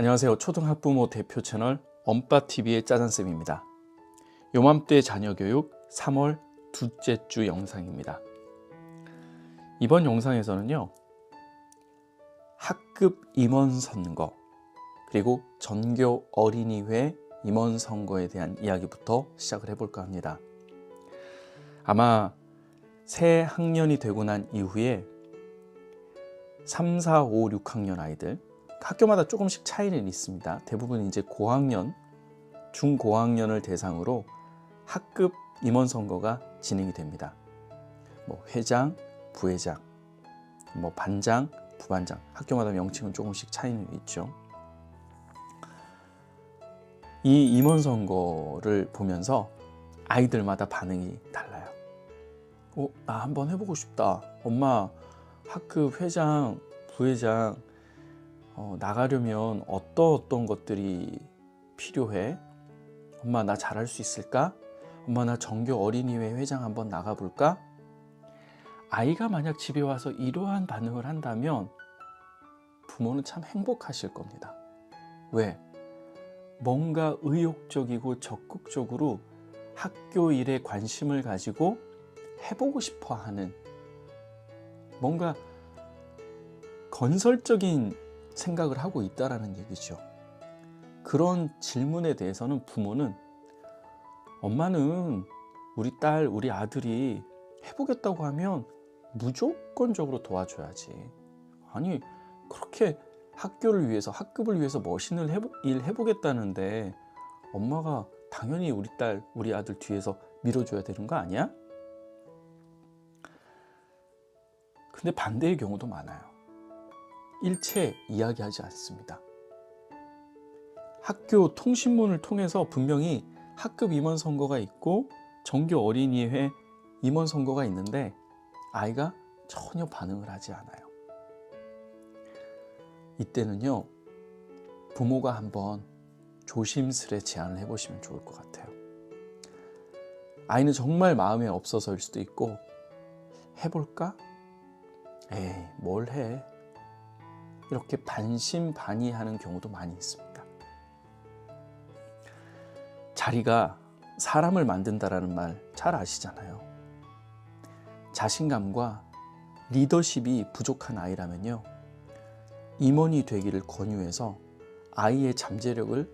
안녕하세요. 초등학부모 대표 채널 엄빠TV의 짜잔쌤입니다. 요맘때 자녀교육 3월 둘째 주 영상입니다. 이번 영상에서는요, 학급 임원 선거 그리고 전교 어린이회 임원 선거에 대한 이야기부터 시작을 해볼까 합니다. 아마 새 학년이 되고 난 이후에 3, 4, 5, 6학년 아이들 학교마다 조금씩 차이는 있습니다. 대부분 이제 고학년, 중고학년을 대상으로 학급 임원 선거가 진행이 됩니다. 회장, 부회장, 반장, 부반장, 학교마다 명칭은 조금씩 차이는 있죠. 이 임원 선거를 보면서 아이들마다 반응이 달라요. 나 한번 해보고 싶다. 엄마, 학급 회장, 부회장 나가려면 어떤 것들이 필요해? 엄마, 나 잘할 수 있을까? 엄마, 나 전교 어린이회 회장 한번 나가볼까? 아이가 만약 집에 와서 이러한 반응을 한다면 부모는 참 행복하실 겁니다. 왜? 뭔가 의욕적이고 적극적으로 학교 일에 관심을 가지고 해보고 싶어 하는 뭔가 건설적인 생각을 하고 있다라는 얘기죠. 그런 질문에 대해서는 부모는 엄마는 우리 딸, 우리 아들이 해보겠다고 하면 무조건적으로 도와줘야지. 아니, 그렇게 학교를 위해서, 학급을 위해서 멋있는 일 해보겠다는데 엄마가 당연히 우리 딸, 우리 아들 뒤에서 밀어줘야 되는 거 아니야? 근데 반대의 경우도 많아요. 일체 이야기하지 않습니다. 학교 통신문을 통해서 분명히 학급 임원 선거가 있고 전교 어린이회 임원 선거가 있는데 아이가 전혀 반응을 하지 않아요. 이때는요, 부모가 한번 조심스레 제안을 해보시면 좋을 것 같아요. 아이는 정말 마음에 없어서일 수도 있고, 해볼까? 에이, 뭘 해? 이렇게 반신반의하는 경우도 많이 있습니다. 자리가 사람을 만든다라는 말 잘 아시잖아요. 자신감과 리더십이 부족한 아이라면요, 임원이 되기를 권유해서 아이의 잠재력을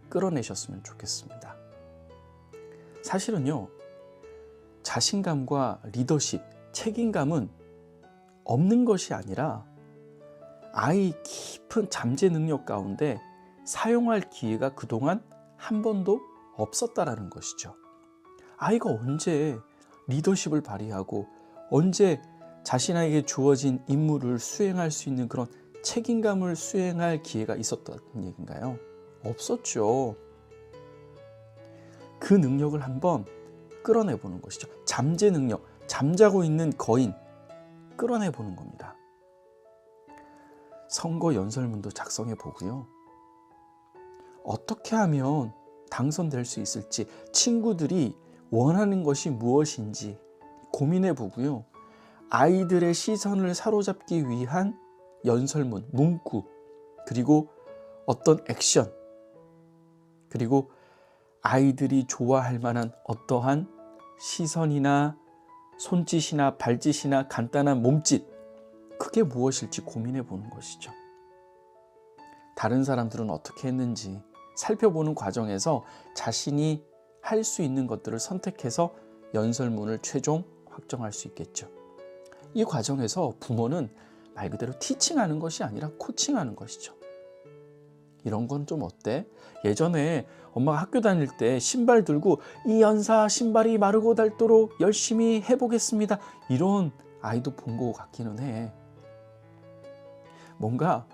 끌어내셨으면 좋겠습니다. 사실은요, 자신감과 리더십, 책임감은 없는 것이 아니라 아이 깊은 잠재 능력 가운데 사용할 기회가 그동안 한 번도 없었다라는 것이죠. 아이가 언제 리더십을 발휘하고 언제 자신에게 주어진 임무를 수행할 수 있는 그런 책임감을 수행할 기회가 있었다는 얘기인가요? 없었죠. 그 능력을 한번 끌어내보는 것이죠. 잠재 능력, 잠자고 있는 거인 끌어내보는 겁니다. 선거 연설문도 작성해 보고요. 어떻게 하면 당선될 수 있을지, 친구들이 원하는 것이 무엇인지 고민해 보고요. 아이들의 시선을 사로잡기 위한 연설문, 문구, 그리고 어떤 액션, 그리고 아이들이 좋아할 만한 어떠한 시선이나 손짓이나 발짓이나 간단한 몸짓, 그게 무엇일지 고민해 보는 것이죠. 다른 사람들은 어떻게 했는지 살펴보는 과정에서 자신이 할 수 있는 것들을 선택해서 연설문을 최종 확정할 수 있겠죠. 이 과정에서 부모는 말 그대로 티칭하는 것이 아니라 코칭하는 것이죠. 이런 건 좀 어때? 예전에 엄마가 학교 다닐 때 신발 들고 이 연사 신발이 마르고 닳도록 열심히 해보겠습니다. 이런 아이도 본 것 같기는 해. 뭔가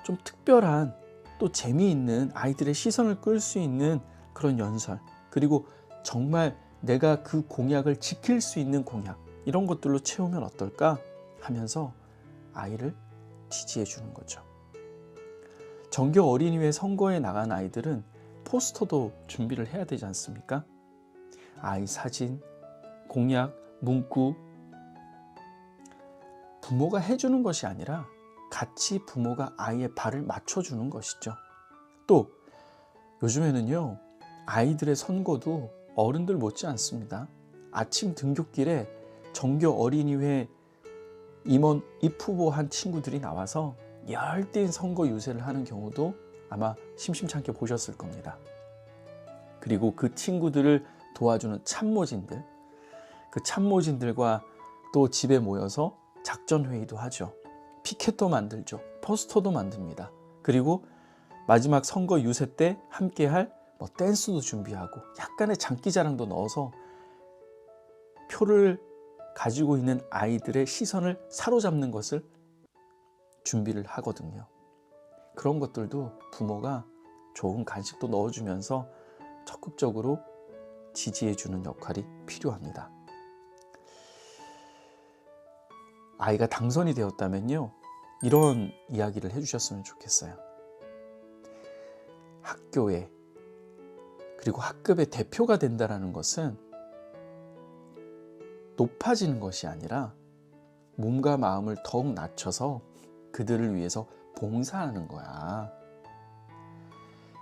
좀 특별한 또 재미있는 아이들의 시선을 끌 수 있는 그런 연설, 그리고 정말 내가 그 공약을 지킬 수 있는 공약, 이런 것들로 채우면 어떨까 하면서 아이를 지지해 주는 거죠. 전교 어린이회 선거에 나간 아이들은 포스터도 준비를 해야 되지 않습니까? 아이 사진, 공약, 문구, 부모가 해주는 것이 아니라 같이 부모가 아이의 발을 맞춰주는 것이죠. 또 요즘에는요, 아이들의 선거도 어른들 못지 않습니다. 아침 등굣길에 정교 어린이회 임원 입후보 한 친구들이 나와서 열띤 선거 유세를 하는 경우도 아마 심심찮게 보셨을 겁니다. 그리고 그 친구들을 도와주는 참모진들, 그 참모진들과 또 집에 모여서 작전회의도 하죠. 피켓도 만들죠. 포스터도 만듭니다. 그리고 마지막 선거 유세 때 함께할 댄스도 준비하고 약간의 장기자랑도 넣어서 표를 가지고 있는 아이들의 시선을 사로잡는 것을 준비를 하거든요. 그런 것들도 부모가 좋은 간식도 넣어주면서 적극적으로 지지해주는 역할이 필요합니다. 아이가 당선이 되었다면요, 이런 이야기를 해주셨으면 좋겠어요. 학교에 그리고 학급의 대표가 된다는 것은 높아지는 것이 아니라 몸과 마음을 더욱 낮춰서 그들을 위해서 봉사하는 거야.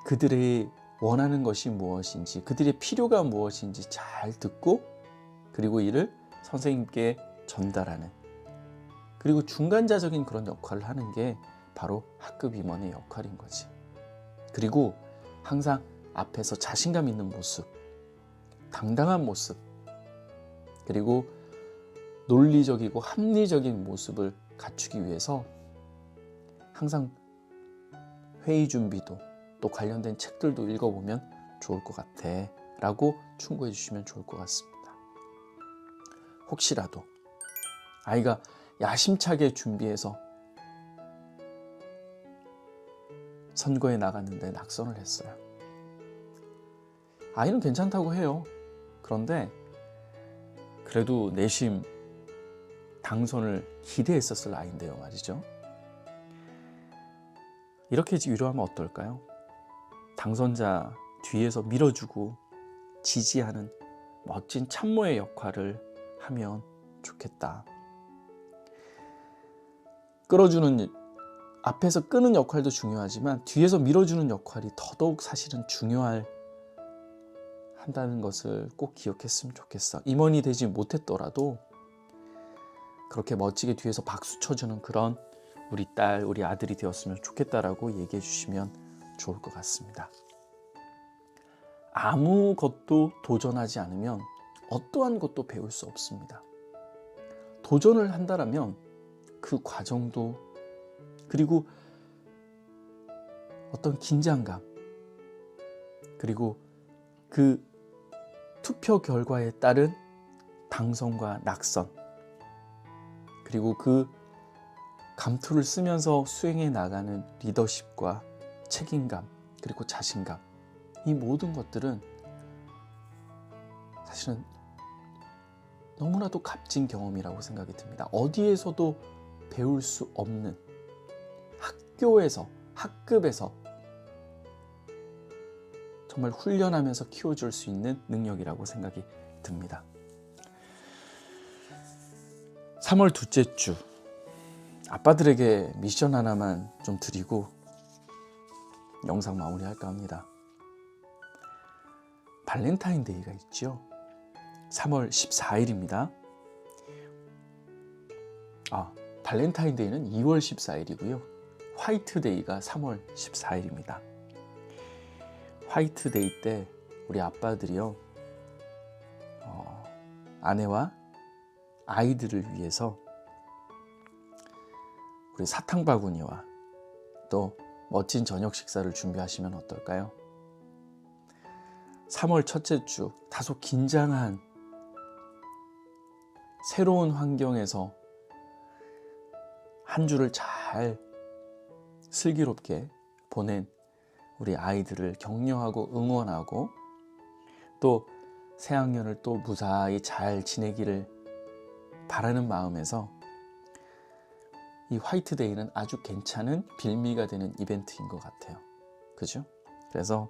그들의 원하는 것이 무엇인지, 그들의 필요가 무엇인지 잘 듣고, 그리고 이를 선생님께 전달하는, 그리고 중간자적인 그런 역할을 하는 게 바로 학급 임원의 역할인 거지. 그리고 항상 앞에서 자신감 있는 모습, 당당한 모습, 그리고 논리적이고 합리적인 모습을 갖추기 위해서 항상 회의 준비도 또 관련된 책들도 읽어보면 좋을 것 같아 라고 충고해 주시면 좋을 것 같습니다. 혹시라도 아이가 야심차게 준비해서 선거에 나갔는데 낙선을 했어요. 아이는 괜찮다고 해요. 그런데 그래도 내심 당선을 기대했었을 아이인데요, 말이죠. 이렇게 위로하면 어떨까요? 당선자 뒤에서 밀어주고 지지하는 멋진 참모의 역할을 하면 좋겠다. 끌어주는, 앞에서 끄는 역할도 중요하지만 뒤에서 밀어주는 역할이 더더욱 사실은 한다는 것을 꼭 기억했으면 좋겠어. 임원이 되지 못했더라도 그렇게 멋지게 뒤에서 박수 쳐주는 그런 우리 딸, 우리 아들이 되었으면 좋겠다라고 얘기해 주시면 좋을 것 같습니다. 아무것도 도전하지 않으면 어떠한 것도 배울 수 없습니다. 도전을 한다면 그 과정도, 그리고 어떤 긴장감, 그리고 그 투표 결과에 따른 당선과 낙선, 그리고 그 감투를 쓰면서 수행해 나가는 리더십과 책임감, 그리고 자신감, 이 모든 것들은 사실은 너무나도 값진 경험이라고 생각이 듭니다. 어디에서도 배울 수 없는, 학교에서, 학급에서 정말 훈련하면서 키워줄 수 있는 능력이라고 생각이 듭니다. 3월 둘째 주, 아빠들에게 미션 하나만 좀 드리고 영상 마무리할까 합니다. 발렌타인데이가 있죠. 3월 14일입니다. 발렌타인데이는 2월 14일이고요. 화이트데이가 3월 14일입니다. 화이트데이 때 우리 아빠들이요, 아내와 아이들을 위해서 우리 사탕바구니와 또 멋진 저녁 식사를 준비하시면 어떨까요? 3월 첫째 주, 다소 긴장한 새로운 환경에서 한 주를 잘 슬기롭게 보낸 우리 아이들을 격려하고 응원하고, 또 새학년을 또 무사히 잘 지내기를 바라는 마음에서 이 화이트데이는 아주 괜찮은 빌미가 되는 이벤트인 것 같아요. 그죠? 그래서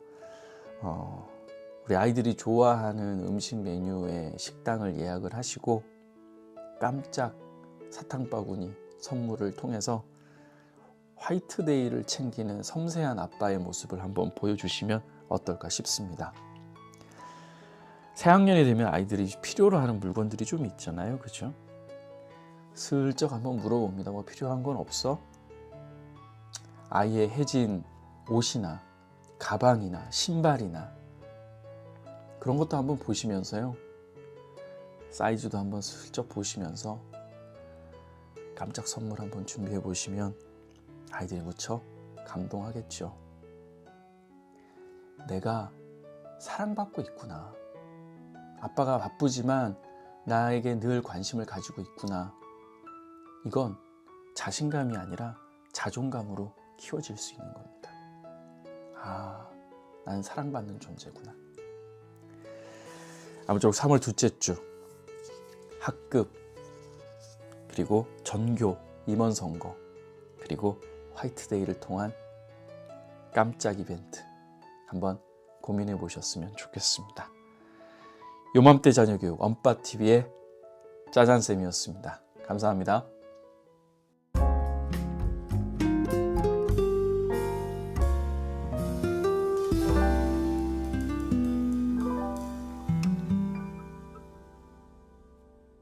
우리 아이들이 좋아하는 음식 메뉴의 식당을 예약을 하시고 깜짝 사탕바구니 선물을 통해서 화이트데이를 챙기는 섬세한 아빠의 모습을 한번 보여주시면 어떨까 싶습니다. 새학년이 되면 아이들이 필요로 하는 물건들이 좀 있잖아요. 그죠? 슬쩍 한번 물어봅니다. 뭐 필요한 건 없어? 아이의 해진 옷이나 가방이나 신발이나 그런 것도 한번 보시면서요. 사이즈도 한번 슬쩍 보시면서 깜짝 선물 한번 준비해 보시면 아이들이 무척 감동하겠죠. 내가 사랑받고 있구나. 아빠가 바쁘지만 나에게 늘 관심을 가지고 있구나. 이건 자신감이 아니라 자존감으로 키워질 수 있는 겁니다. 아, 난 사랑받는 존재구나. 아무쪼록 3월 둘째 주 학급 그리고 전교 임원 선거 그리고 화이트데이를 통한 깜짝 이벤트 한번 고민해 보셨으면 좋겠습니다. 요맘때 자녀교육 엄빠TV의 짜잔쌤이었습니다. 감사합니다.